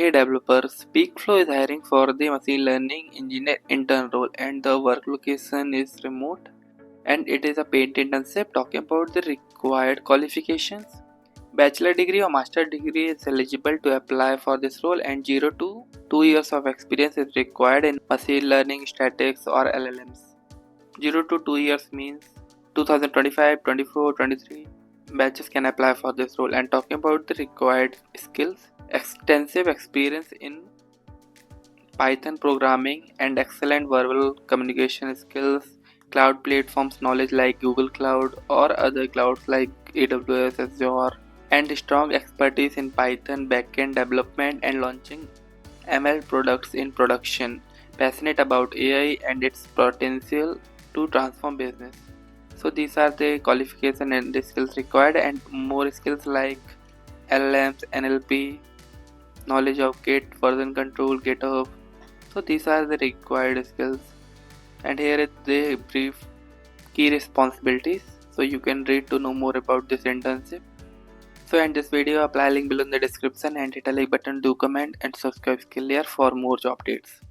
Hey developers, Peakflo is hiring for the Machine Learning Engineer Intern role and the work location is remote and it is a paid internship. Talking about the required qualifications. Bachelor degree or master degree is eligible to apply for this role and 0 to 2 years of experience is required in machine learning, statistics or LLMs. 0 to 2 years means 2025, 24, 23 batches can apply for this role. And talking about the required skills, extensive experience in Python programming and excellent verbal communication skills, cloud platforms knowledge like Google Cloud or other clouds like AWS, Azure, and strong expertise in Python backend development and launching ML products in production, passionate about AI and its potential to transform business. So these are the qualification and the skills required, and more skills like LLMs, NLP, knowledge of Git, version control, GitHub. So these are the required skills, and here is the brief key responsibilities. So you can read to know more about this internship. So in this video, apply link below in the description and hit a like button, do comment and subscribe skilllayer for more job updates.